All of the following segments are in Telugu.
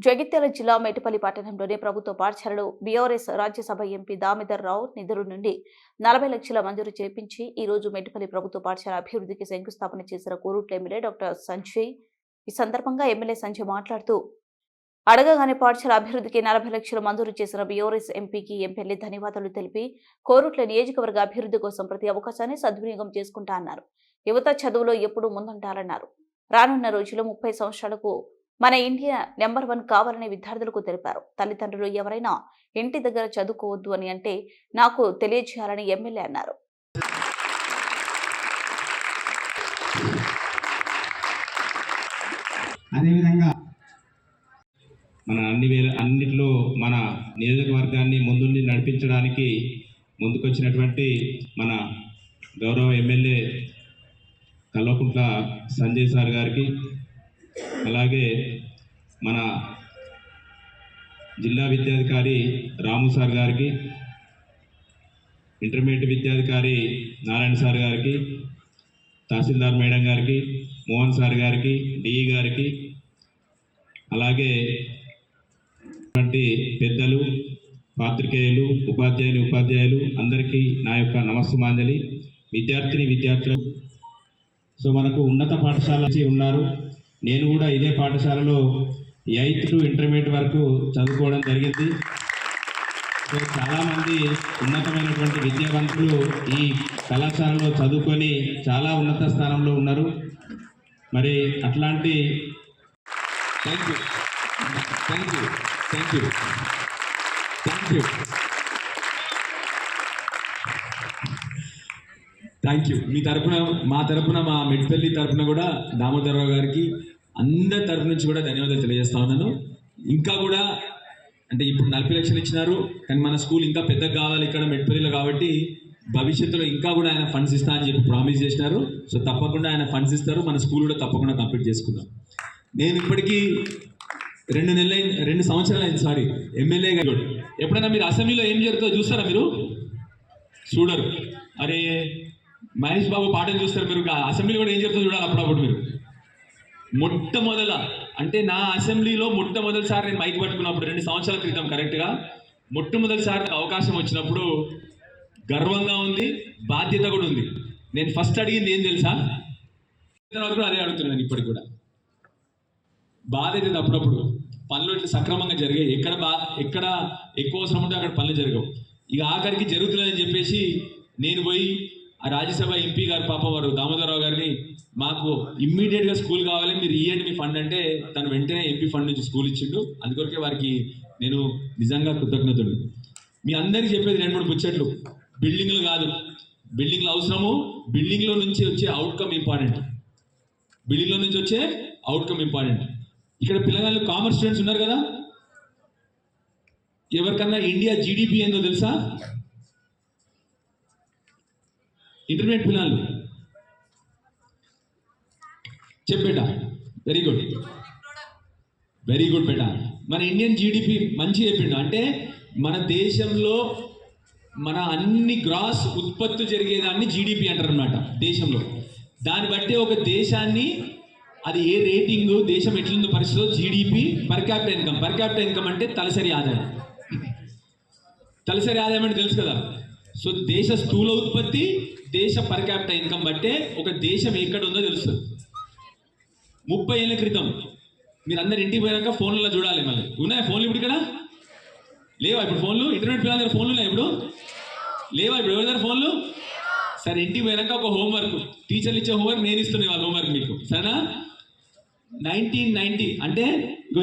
జగిత్యాల జిల్లా మేటిపల్లి పట్టణంలోని ప్రభుత్వ పాఠశాలలో బీఆర్ఎస్ రాజ్యసభ ఎంపీ దామోదర్ రావు నిధుల నుండి 40 లక్షల మంజూరు చేపించి ఈ రోజు మేటిపల్లి ప్రభుత్వ పాఠశాల అభివృద్ధికి శంకుస్థాపన చేసిన కోరుట్ల ఎమ్మెల్యే డాక్టర్ సంజయ్. ఈ సందర్భంగా ఎమ్మెల్యే సంజయ్ మాట్లాడుతూ అడగగానే పాఠశాల అభివృద్ధికి 40 లక్షలు మంజూరు చేసిన బీఆర్ఎస్ ఎంపీకి ఎమ్మెల్యే ధన్యవాదాలు తెలిపి కోరుట్ల నియోజకవర్గ అభివృద్ధి కోసం ప్రతి అవకాశాన్ని సద్వినియోగం చేసుకుంటా అన్నారు. యువత చదువులో ఎప్పుడూ ముందుంటారన్నారు. రానున్న రోజుల్లో 30 సంవత్సరాలకు మన ఇండియా నెంబర్ 1 కావాలని విద్యార్థులకు తెలిపారు. తల్లిదండ్రులు ఎవరైనా ఇంటి దగ్గర చదువుకోవద్దు అని అంటే నాకు తెలియజేయాలని ఎమ్మెల్యే అన్నారు. అదేవిధంగా అన్నిటిలో మన నియోజకవర్గాన్ని ముందుండి నడిపించడానికి ముందుకొచ్చినటువంటి మన గౌరవ ఎమ్మెల్యే కల్వకుంట్ల సంజయ్ సార్ గారికి, అలాగే మన జిల్లా విద్యాధికారి రాము సార్ గారికి, ఇంటర్మీడియట్ విద్యాధికారి నారాయణ సార్ గారికి, తహసీల్దార్ మేడం గారికి, మోహన్ సార్ గారికి, డిఈ గారికి, అలాగే పెద్దలు, పాత్రికేయులు, ఉపాధ్యాయులు అందరికీ నా యొక్క నమస్సుమాంజలి. విద్యార్థులు సో మనకు ఉన్నత పాఠశాల ఉన్నారు. నేను కూడా ఇదే పాఠశాలలో 8th to ఇంటర్మీడియట్ వరకు చదువుకోవడం జరిగింది. సో చాలామంది ఉన్నతమైనటువంటి విద్యావంతులు ఈ కళాశాలలో చదువుకొని చాలా ఉన్నత స్థానంలో ఉన్నారు. మరి అట్లాంటి థ్యాంక్ యూ. మా తరపున మా మెట్పల్లి తరపున కూడా దామోదరరావు గారికి అందరి తరపు నుంచి కూడా ధన్యవాదాలు తెలియజేస్తా ఉన్నాను. ఇంకా కూడా అంటే ఇప్పుడు 40 లక్షలు ఇచ్చినారు, కానీ మన స్కూల్ ఇంకా పెద్దగా కావాలి ఇక్కడ మెట్పల్లిలో, కాబట్టి భవిష్యత్తులో ఇంకా కూడా ఆయన ఫండ్స్ ఇస్తా అని చెప్పి ప్రామిస్ చేసినారు. సో తప్పకుండా ఆయన ఫండ్స్ ఇస్తారు, మన స్కూల్ కూడా తప్పకుండా కంప్లీట్ చేసుకుందాం. నేను ఇప్పటికీ 2 సంవత్సరాలు అయింది ఎమ్మెల్యే గారు. ఎప్పుడైనా మీరు అసెంబ్లీలో ఏం జరుగుతుందో చూస్తారా? మీరు చూడరు. అరే మహేష్ బాబు పాటలు చూస్తారు, మీరు అసెంబ్లీలో కూడా ఏం జరుగుతుందో చూడాలి అప్పుడప్పుడు. మీరు అంటే నా అసెంబ్లీలో మొట్టమొదటిసారి నేను మైక్ పట్టుకున్నప్పుడు 2 సంవత్సరాల క్రితం కరెక్ట్గా మొట్టమొదటిసారి అవకాశం వచ్చినప్పుడు గర్వంగా ఉంది, బాధ్యత కూడా ఉంది. నేను ఫస్ట్ అడిగింది ఏం తెలుసా? వరకు అదే అడుగుతున్నాను ఇప్పటికి కూడా. బాధ అయితే అప్పుడప్పుడు పనులు ఇట్లా సక్రమంగా జరిగాయి, ఎక్కడ ఎక్కువ అవసరం ఉంటే అక్కడ పనులు జరగవు. ఇక ఆఖరికి జరుగుతుందని చెప్పేసి నేను పోయి ఆ రాజ్యసభ ఎంపీ గారు పాపం వారు దామోదరరావు గారిని మాకు ఇమ్మీడియట్గా స్కూల్ కావాలి, మీరు ఇవ్వండి మీ ఫండ్ అంటే తను వెంటనే ఎంపీ ఫండ్ నుంచి స్కూల్ ఇచ్చిండు. అందుకొరకే వారికి నేను నిజంగా కృతజ్ఞతలు. మీ అందరికీ చెప్పేది 2-3 ముచ్చట్లు. బిల్డింగ్లు కాదు, బిల్డింగ్లు అవసరము, బిల్డింగ్లో నుంచి వచ్చే అవుట్కమ్ ఇంపార్టెంట్. ఇక్కడ పిల్లగాళ్ళు కామర్స్ స్టూడెంట్స్ ఉన్నారు కదా, ఎవరికన్నా ఇండియా జీడిపి ఏందో తెలుసా? ఇంటర్మీడియట్ పిల్లలు చెప్పేట వెరీ గుడ్ బేటా. మన ఇండియన్ జీడిపి మంచి చెప్పిండు. అంటే మన దేశంలో మన అన్ని గ్రాస్ ఉత్పత్తి జరిగేదాన్ని జీడిపి అంటారు అనమాట దేశంలో. దాన్ని బట్టి ఒక దేశాన్ని అది ఏ రేటింగు, దేశం ఎట్లుందో పరిస్థితిలో జీడిపి, పర్ క్యాపిటల్ ఇన్కమ్ అంటే తలసరి ఆదాయం అంటే తెలుసు కదా. సో దేశ స్థూల ఉత్పత్తి, దేశ పర్ క్యాపిటల్ ఇన్కమ్ బట్టే ఒక దేశం ఎక్కడ ఉందో తెలుస్తుంది. 30 ఏళ్ళ క్రితం మీరు అందరు ఇంటికి పోయాక ఫోన్లలో చూడాలి. మళ్ళీ ఉన్నాయా ఫోన్లు? ఇప్పుడు ఇక్కడ లేవా? ఇప్పుడు ఫోన్లు ఇంటర్నెట్ పిల్లల దగ్గర ఫోన్లు ఉన్నాయి, ఇప్పుడు లేవా? ఇప్పుడు ఎవరి దగ్గర ఫోన్లు? సరే, ఇంటికి పోయాక ఒక హోంవర్క్, టీచర్లు ఇచ్చే హోంవర్క్ నేను ఇస్తున్నాను వాళ్ళ హోంవర్క్ మీకు, సరేనా? 1990 అంటే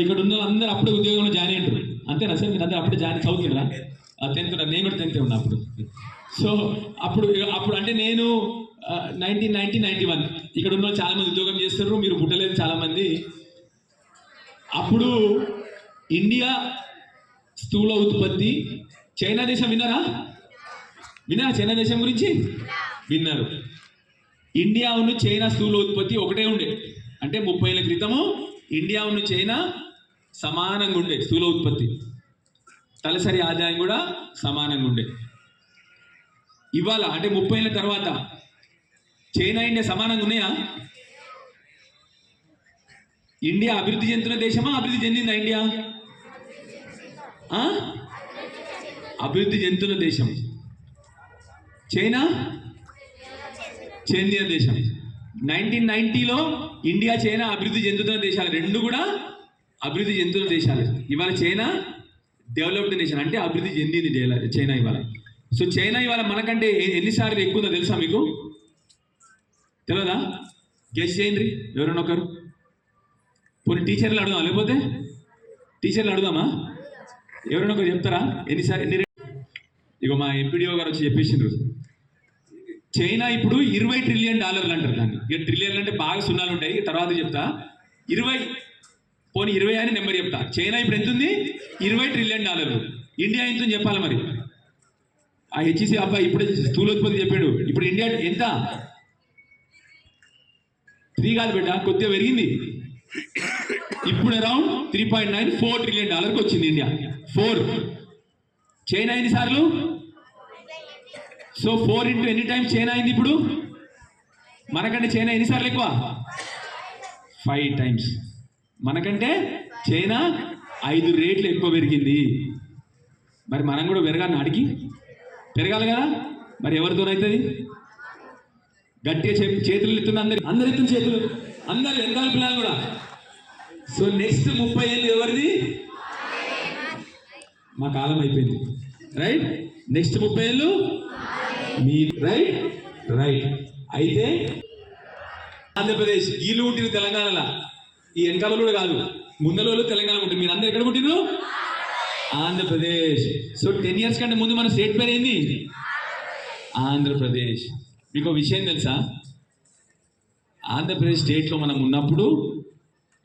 ఇక్కడ ఉన్న అందరూ అప్పుడే ఉద్యోగంలో జాయిన్ అయ్యారు. అంతేనా సార్? మీరు అందరూ అప్పుడే జాయిన్ చదువుతున్నారా? 10th ఉన్నారు, నేను కూడా 10th ఉన్నా అప్పుడు. సో అప్పుడు అంటే నేను 1990-91 ఇక్కడ ఉన్న చాలా మంది ఉద్యోగం చేస్తారు, మీరు పుట్టలేదు చాలామంది. అప్పుడు ఇండియా స్థూల ఉత్పత్తి, చైనా దేశం విన్నారా? చైనా దేశం గురించి విన్నారు. ఇండియా ఉన్న చైనా స్థూల ఉత్పత్తి ఒకటే ఉండే. అంటే 30 ఏళ్ళ క్రితము ఇండియా ఉన్న చైనా సమానంగా ఉండే స్థూల ఉత్పత్తి, తలసరి ఆదాయం కూడా సమానంగా ఉండే. ఇవాళ అంటే 30 ఏళ్ళ తర్వాత చైనా ఇండియా సమానంగా ఉన్నాయా? ఇండియా అభివృద్ధి చెందుతున్న దేశమా, అభివృద్ధి చెందిందా ఇండియా? అభివృద్ధి చెందుతున్న దేశం. చైనా చెందిన దేశం. 1990లో ఇండియా చైనా అభివృద్ధి చెందుతున్న దేశాలు, రెండు కూడా అభివృద్ధి చెందుతున్న దేశాలు. ఇవాళ చైనా డెవలప్డ్ నేషన్, అంటే అభివృద్ధి చెందింది చైనా ఇవాళ. సో చైనా ఇవాళ మనకంటే ఎన్నిసార్లు ఎక్కువ ఉందో తెలుసా మీకు? తెలియదా? గెస్ చేయండి ఎవరైనా ఒకరు. పోనీ టీచర్లు అడుగుదాం, లేకపోతే టీచర్లు అడుగుదామా? ఎవరైనా ఒకరు చెప్తారా ఎన్నిసార్లు? ఇక మా ఎంపీడీఓ గారు వచ్చి చెప్పేసిండ్రు, చైనా ఇప్పుడు $20 ట్రిలియన్ అంటారు దాన్ని. ఇక ట్రిలియన్లు అంటే బాగా సున్నాలు ఉంటాయి, తర్వాత చెప్తా. 20 అని నెంబర్ చెప్తా. చైనా ఇప్పుడు ఎంత ఉంది? $20 ట్రిలియన్. ఇండియా ఎంత ఉంది చెప్పాలి మరి. ఆ హెచ్ఈసి అబ్బాయి ఇప్పుడే స్థూలోత్పత్తి చెప్పాడు. ఇప్పుడు ఇండియా ఎంత? 3 కాదు బిడ్డ, కొద్దిగా పెరిగింది. ఇప్పుడు అరౌండ్ $3.94 ట్రిలియన్ వచ్చింది ఇండియా. 4. చైనా ఎన్నిసార్లు? సో 4 ఇంటూ ఎన్ని టైమ్స్ చైనా అయింది ఇప్పుడు? మనకంటే చైనా ఎన్నిసార్లు ఎక్కువ? 5 టైమ్స్. మనకంటే చైనా 5 రేట్లు ఎక్కువ పెరిగింది. మరి మనం కూడా పెరగాలని అడిగి పెరగాలి కదా. మరి ఎవరితోనవుతుంది? గట్టిగా చేతులు ఎత్తున్న అందరు ఎత్తున్న చేతులు, అందరు వెనకాల పిల్లలు కూడా. సో నెక్స్ట్ 30 ఏళ్ళు ఎవరిది? మా కాలం అయిపోయింది, రైట్? నెక్స్ట్ 30 ఏళ్ళు మీ, రైట్. అయితే ఆంధ్రప్రదేశ్ వీళ్ళు పుట్టిన తెలంగాణలో, ఈ వెనకాల కూడా కాదు, ముందల తెలంగాణ ఉంటుంది. మీరు అందరు ఎక్కడ పుట్టిరు? ఆంధ్రప్రదేశ్. సో 10 years కంటే ముందు మన స్టేట్ పేరు ఏంది? ఆంధ్రప్రదేశ్. మీకు విషయం తెలుసా? ఆంధ్రప్రదేశ్ స్టేట్లో మనం ఉన్నప్పుడు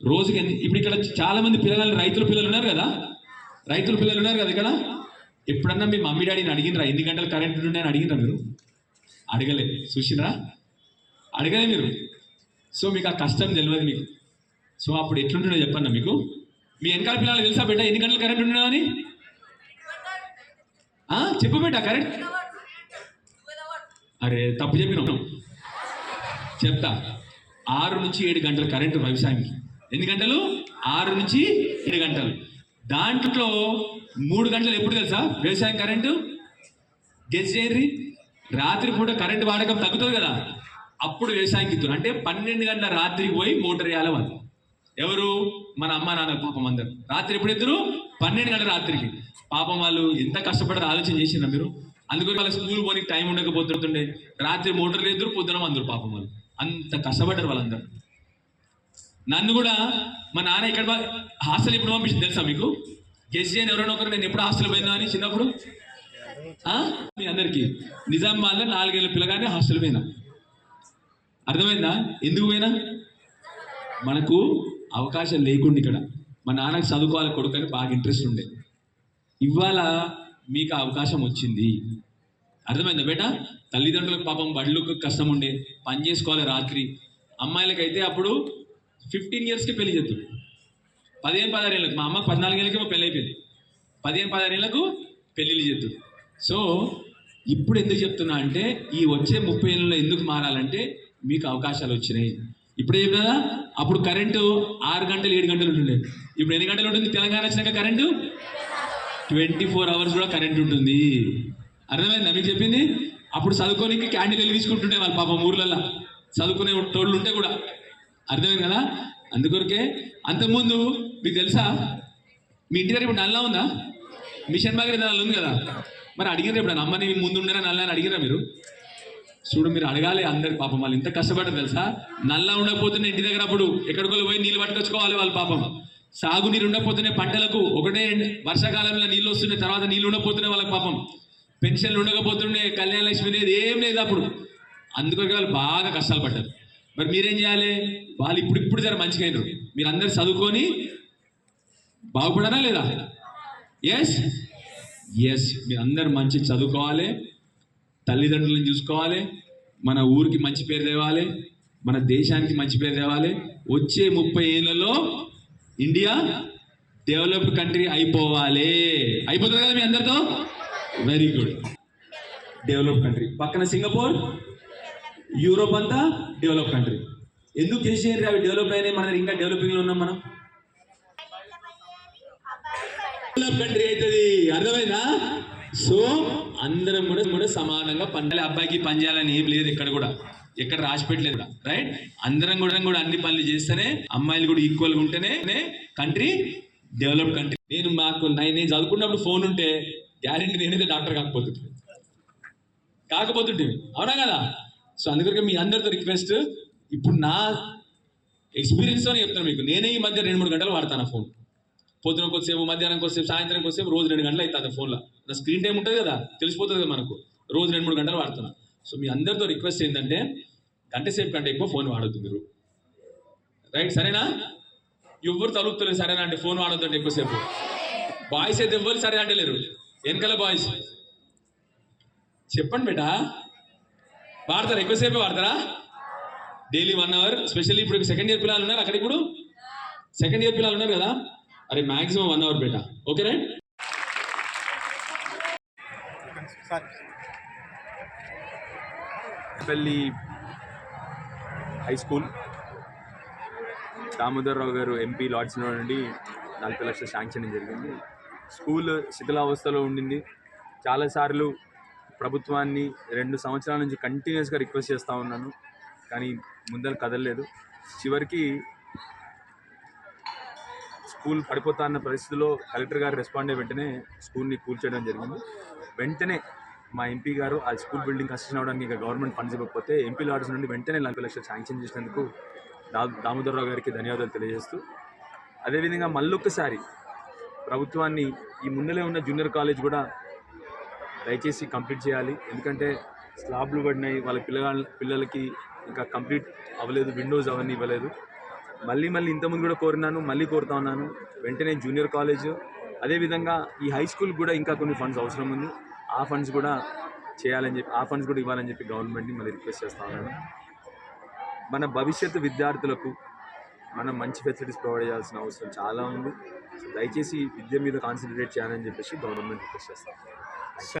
రోజుకి ఇప్పుడు ఇక్కడ చాలా మంది పిల్లలు, రైతుల పిల్లలు ఉన్నారు కదా, ఇక్కడ. ఎప్పుడన్నా మీ మమ్మీ డాడీని అడిగినరా ఎన్ని గంటలు కరెంట్ ఉంటుందని అడిగినరా మీరు? అడగలే. చూసినరా? అడగలే మీరు. సో మీకు ఆ కష్టం తెలియదు మీకు. సో అప్పుడు ఎట్లుంటుందో చెప్పన్నా మీకు. మీ వెనకాల పిల్లలు తెలుసా బిడ్డ ఎన్ని గంటలు కరెంట్ ఉంటున్నా అని? చెప్పు బిడ్డ. కరెంట్ అరే తప్పు చెప్పిన. చెప్తా. 6 నుంచి 7 గంటలు కరెంటు వ్యవసాయానికి. ఎన్ని గంటలు? 6 నుంచి 7 గంటలు. దాంట్లో 3 గంటలు ఎప్పుడు తెలుసా వ్యవసాయం కరెంటు? గెస్ చేయర్రి. రాత్రి పూట కరెంటు వాడకం తగ్గుతుంది కదా, అప్పుడు వ్యవసాయానికి ఇస్తారు. అంటే 12 గంటల రాత్రికి పోయి మోటార్ వేయాలి వాళ్ళు. ఎవరు? మన అమ్మ నాన్న. పాపం అందరు రాత్రి ఎప్పుడు ఎత్తురు? 12 గంటల రాత్రికి. పాపం వాళ్ళు ఎంత కష్టపడారు ఆలోచన చేసినా మీరు? అందుకని వాళ్ళ స్కూల్ పోనీ టైం ఉండకపోతుండే, రాత్రి మోటార్లు ఎదురు, పొద్దున అందరు. పాపం వాళ్ళు అంత కష్టపడ్డారు వాళ్ళందరూ. నన్ను కూడా మా నాన్న ఇక్కడ హాస్టల్ ఎప్పుడు పంపించింది తెలుసా మీకు? గెస్ చేయని ఎవరైనా ఒకరు. నేను ఎప్పుడు హాస్టల్ పోయినా అని చిన్నప్పుడు? మీ అందరికీ నిజామాబాద్లో 4 ఏళ్ళ పిల్లగానే హాస్టల్ పోయినా. అర్థమైందా? ఎందుకు పోయినా? మనకు అవకాశం లేకుండా ఇక్కడ. మా నాన్నకు చదువుకోవాలి కొడుకు అని బాగా ఇంట్రెస్ట్ ఉండే. ఇవాళ మీకు అవకాశం వచ్చింది. అర్థమైందా బేట? తల్లిదండ్రులకు పాపం బడులకు కష్టం ఉండే, పని చేసుకోవాలి రాత్రి. అమ్మాయిలకైతే అప్పుడు 15 yearsకి పెళ్లి చేస్తుంది. 15-16 ఏళ్ళకి. మా అమ్మకు 14 ఏళ్ళకి మా పెళ్ళి అయిపోయింది. 15-16 ఏళ్ళకు పెళ్ళిళ్ళు చేస్తుంది. సో ఇప్పుడు ఎందుకు చెప్తున్నా అంటే, ఈ వచ్చే 30 ఏళ్ళలో ఎందుకు మారాలంటే మీకు అవకాశాలు వచ్చినాయి. ఇప్పుడే చెప్పినా, అప్పుడు కరెంటు 6 గంటలు 7 గంటలు ఉంటుండే. ఇప్పుడు ఎన్ని గంటలు ఉంటుంది? తెలంగాణ వచ్చినాక కరెంటు 24 hours కూడా కరెంట్ ఉంటుంది. అర్థమైందా మీకు చెప్పింది? అప్పుడు చదువుకోనికి క్యాండిల్ వెలిగించుకుంటుంటే వాళ్ళు పాపం ఊర్లలో చదువుకునే తోళ్ళు ఉంటే కూడా. అర్థమైంది కదా? అందుకొరకే అంతకుముందు మీకు తెలుసా, మీ ఇంటి దగ్గర ఇప్పుడు నల్లా ఉందా? మిషన్ బాగా నల్ల ఉంది కదా. మరి అడిగిన ఇప్పుడు అమ్మని ముందు ఉండేనా నల్ల అని అడిగిరా మీరు? చూడు, మీరు అడగాలి అందరు. పాపం వాళ్ళు ఎంత కష్టపడ్డారు తెలుసా? నల్లా ఉండకపోతున్న ఇంటి దగ్గర అప్పుడు ఎక్కడికో పోయి నీళ్ళు పట్టుకొచ్చుకోవాలి వాళ్ళు. పాపం సాగునీరు ఉండకపోతున్నాయి పంటలకు. ఒకటే వర్షాకాలంలో నీళ్ళు వస్తున్నాయి, తర్వాత నీళ్ళు ఉండకపోతున్నాయి వాళ్ళకి. పాపం పెన్షన్లు ఉండకపోతుండే, కళ్యాణ లక్ష్మి లేదు, ఏం లేదు అప్పుడు. అందుకొరకు వాళ్ళు బాగా కష్టాలు పడ్డారు. మరి మీరేం చేయాలి? వాళ్ళు ఇప్పుడు జర మంచిగా అయినారు. మీరు అందరు చదువుకొని బాగుపడారా లేదా? ఎస్. మీరు అందరు మంచి చదువుకోవాలి, తల్లిదండ్రులను చూసుకోవాలి, మన ఊరికి మంచి పేరు తేవాలి, మన దేశానికి మంచి పేరు తేవాలి. వచ్చే 30 ఏళ్లలో ఇండియా డెవలప్డ్ కంట్రీ అయిపోవాలి. అయిపోతుంది కదా మీ అందరితో? Very good. Develop country. పక్కన సింగపూర్, యూరోప్ అంతా డెవలప్ కంట్రీ. ఎందుకు చేసేయండి అవి డెవలప్ అయినాయి, మన ఇంకా డెవలపింగ్లో ఉన్నాం మనం. డెవలప్ కంట్రీ అవుతుంది, అర్థమైందా? సో అందరం కూడా సమానంగా పని, అబ్బాయికి పని చేయాలని ఏం లేదు ఎక్కడ కూడా, ఎక్కడ రాసి పెట్టలేదు, రైట్? అందరం కూడా అన్ని పనులు చేస్తేనే, అమ్మాయిలు కూడా ఈక్వల్గా ఉంటేనే కంట్రీ డెవలప్ కంట్రీ. నేను చదువుకున్నప్పుడు ఫోన్ ఉంటే గ్యారెంటీ నేనైతే డాక్టర్ కాకపోతుంటే, అవునా కదా? సో అందుకని మీ అందరితో రిక్వెస్ట్, ఇప్పుడు నా ఎక్స్పీరియన్స్తో చెప్తాను మీకు. నేనే ఈ మధ్య 2-3 గంటలు వాడతాను ఫోన్. పొద్దున కొద్దిసేపు, మధ్యాహ్నం కొద్దిసేపు, సాయంత్రం కొద్దిసేపు, రోజు 2 గంటలు అవుతుంది ఫోన్లో. నా స్క్రీన్ టైం ఉంటుంది కదా, తెలిసిపోతుంది కదా మనకు, రోజు 2-3 గంటలు వాడుతున్నాను. సో మీ అందరితో రిక్వెస్ట్ ఏంటంటే గంట సేపు కంటే ఎక్కువ ఫోన్ వాడొద్దు మీరు, రైట్? సరేనా? ఎవరు తలుపుతలేదు సరేనా అంటే ఫోన్ వాడొద్దు అంటే ఎక్కువసేపు. బాయ్స్ అయితే ఎవరు సరే అంటలేరు, వెనకాల బాయ్స్ చెప్పండి బేటా, వాడతారా? ఎక్కువసేపే వాడతారా? Daily 1 hour. స్పెషల్లీ ఇప్పుడు సెకండ్ ఇయర్ పిల్లలు ఉన్నారు అక్కడ, ఇప్పుడు సెకండ్ ఇయర్ పిల్లలు ఉన్నారు కదా, అరే మ్యాక్సిమం 1 అవర్ బేటా, ఓకే రైట్? పెళ్లి హై స్కూల్ దామోదరరావు గారు ఎంపీ లాడ్స్లో నుండి 40 లక్షల శాంక్షన్ జరిగింది. స్కూల్ శిథిలావస్థలో ఉండింది. చాలాసార్లు ప్రభుత్వాన్ని 2 సంవత్సరాల నుంచి కంటిన్యూస్గా రిక్వెస్ట్ చేస్తూ ఉన్నాను, కానీ ముందర కదలలేదు. చివరికి స్కూల్ పడిపోతా అన్న పరిస్థితిలో కలెక్టర్ గారు రెస్పాండ్ అయ్యి వెంటనే స్కూల్ని కూల్చేయడం జరిగింది. వెంటనే మా ఎంపీ గారు ఆ స్కూల్ బిల్డింగ్ కన్స్ట్రక్షన్ అవడానికి ఇంకా గవర్నమెంట్ ఫండ్స్ ఇవ్వకపోతే ఎంపీ లాడ్స్ నుండి వెంటనే 40 లక్షలు శాంక్షన్ చేసినందుకు దామోదరరావు గారికి ధన్యవాదాలు తెలియజేస్తూ, అదేవిధంగా మళ్ళొక్కసారి ప్రభుత్వాన్ని ఈ ముందలే ఉన్న జూనియర్ కాలేజ్ కూడా దయచేసి కంప్లీట్ చేయాలి. ఎందుకంటే స్లాబ్లు పడినాయి, వాళ్ళ పిల్లలకి ఇంకా కంప్లీట్ అవ్వలేదు, విండోస్ అవన్నీ ఇవ్వలేదు. మళ్ళీ ఇంతకుముందు కూడా కోరినాను, మళ్ళీ కోరుతా ఉన్నాను, వెంటనే జూనియర్ కాలేజ్, అదేవిధంగా ఈ హై స్కూల్ కూడా ఇంకా కొన్ని ఫండ్స్ అవసరం ఉంది, ఆ ఫండ్స్ కూడా చేయాలని చెప్పి, ఆ ఫండ్స్ కూడా ఇవ్వాలని చెప్పి గవర్నమెంట్ని మళ్ళీ రిక్వెస్ట్ చేస్తా ఉన్నాను. మన భవిష్యత్తు విద్యార్థులకు మనం మంచి ఫెసిలిటీస్ ప్రొవైడ్ చేయాల్సిన అవసరం చాలా ఉంది. దయచేసి విద్య మీద కాన్సన్ట్రేట్ చేయాలని చెప్పేసి గవర్నమెంట్ రిక్వెస్ట్ చేస్తాం.